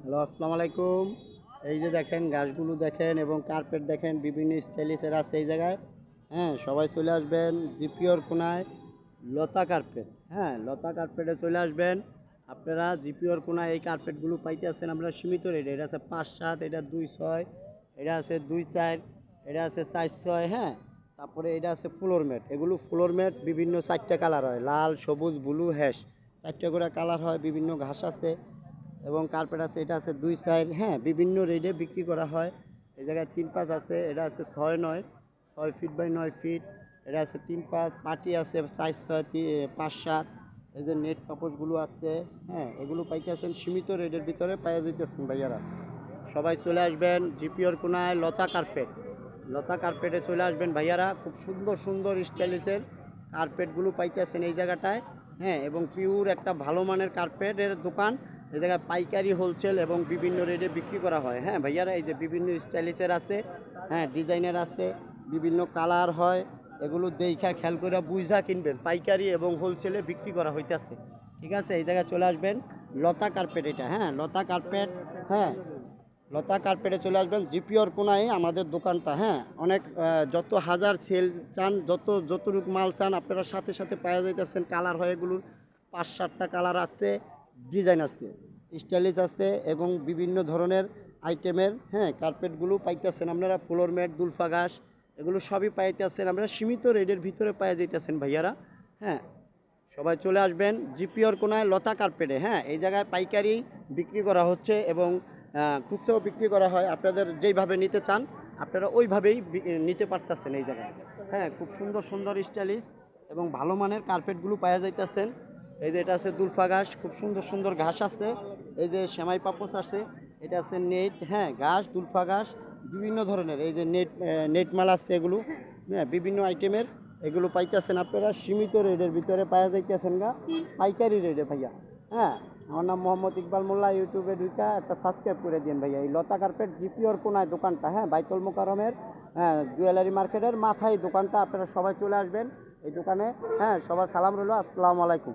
Hello, আসসালামু আলাইকুম। এই যে দেখেন গাছগুলো দেখেন এবং কার্পেট দেখেন বিভিন্ন স্টাইলিশের আছে এই জায়গায়। হ্যাঁ, সবাই চলে আসবেন জিপিওর কোনায় লতা কার্পেট। হ্যাঁ, লতা কার্পেটে চলে আসবেন। আপনারা জিপিওর কোনায় এই কার্পেটগুলো পাইতে আছেন আমরা সীমিত রেটে। এটা আছে ৫-৭, এটা ২-৬, এটা আছে ২-৪, এটা আছে ৪-৬। হ্যাঁ, তারপরে এটা আছে ফ্লোর ম্যাট। এগুলো ফ্লোর ম্যাট বিভিন্ন ৪টা কালার হয়, লাল, সবুজ, ব্লু, হ্যাশ। ৪টা করে কালার হয়, বিভিন্ন ঘাস আছে এবং কার্পেট আছে। এটা আছে ২ সাইড। হ্যাঁ, বিভিন্ন রেটে বিক্রি করা হয়। এই জায়গায় ৩-৫ আছে, এটা আছে ৬-৯, ৬ ফিট বাই ৯ ফিট। এটা আছে ৩-৫, পাটি আছে ৪-৬, ৫-৭। এই যে নেট কাপড়গুলো আছে। হ্যাঁ, এগুলো পাইতেছেন সীমিত রেটের ভিতরে পাইয়া যাইতেছেন ভাইয়ারা। সবাই চলে আসবেন জিপিওর কোনায় লতা কার্পেট। লতা কার্পেটে চলে আসবেন ভাইয়ারা, খুব সুন্দর সুন্দর স্টাইলিশের কার্পেটগুলো পাইতেছেন এই জায়গাটায়। হ্যাঁ, এবং পিওর একটা ভালো মানের কার্পেটের দোকান। এই জায়গায় পাইকারি, হোলসেল এবং বিভিন্ন রেটে বিক্রি করা হয়। হ্যাঁ ভাইয়ারা, এই যে বিভিন্ন স্টাইলিশের আছে, হ্যাঁ ডিজাইনের আছে, বিভিন্ন কালার হয়। এগুলো দেইখা খেয়াল করে বুঝা কিনবেন। পাইকারি এবং হোলসেলে বিক্রি করা হইতেছে। ঠিক আছে, এই জায়গায় চলে আসবেন লতা কার্পেট। এটা হ্যাঁ লতা কার্পেট। হ্যাঁ, লতা কার্পেটে চলে আসবেন জিপিওর কোনায় আমাদের দোকানটা। হ্যাঁ, অনেক যত হাজার সেল চান, যতটুকু মাল চান আপনারা সাথে সাথে পাওয়া যাইতেছেন। কালার হয় এগুলোর ৫-৭টা কালার আছে, ডিজাইন আছে, স্টাইলিশ আছে এবং বিভিন্ন ধরনের আইটেমের হ্যাঁ কার্পেটগুলো পাইতেছেন আপনারা। ফ্লোর ম্যাট, দুলফা ঘাস, এগুলো সবই পাইতেছেন আমরা সীমিত রেটের ভিতরে পাওয়া যাইতেছেন ভাইয়ারা। হ্যাঁ, সবাই চলে আসবেন জিপিওর কোনায় লতা কার্পেটে। হ্যাঁ, এই জায়গায় পাইকারি বিক্রি করা হচ্ছে এবং খুচরাও বিক্রি করা হয়। আপনাদের যেইভাবে নিতে চান আপনারা ওইভাবেই নিতে পারতেছেন এই জায়গায়। হ্যাঁ, খুব সুন্দর সুন্দর স্টাইলিশ এবং ভালো মানের কার্পেটগুলো পাওয়া যাইতেছেন। এই যে এটা আছে দুলফা ঘাস, খুব সুন্দর সুন্দর ঘাস আছে। এই যে সেমাই পাপোস আছে, এটা আছে নেট। হ্যাঁ, ঘাস, দুলফা ঘাস, বিভিন্ন ধরনের এই যে নেট মাল আছে এগুলো। হ্যাঁ, বিভিন্ন আইটেমের এগুলো পাইতেছেন আপনারা সীমিত রেটের ভিতরে পাওয়া যাইতেছেন গা, পাইকারি রেটে ভাইয়া। হ্যাঁ, আমার নাম মোহাম্মদ ইকবাল মোল্লা। ইউটিউবে ঢুকা একটা সাবস্ক্রাইব করে দিন ভাইয়া। এই লতা কার্পেট জিপিওর কোনায় দোকানটা। হ্যাঁ, বাইতুল মোকাররমের হ্যাঁ জুয়েলারি মার্কেটের মাথায় দোকানটা। আপনারা সবাই চলে আসবেন এই দোকানে। হ্যাঁ, সবার সালাম রইল, আসসালামু আলাইকুম।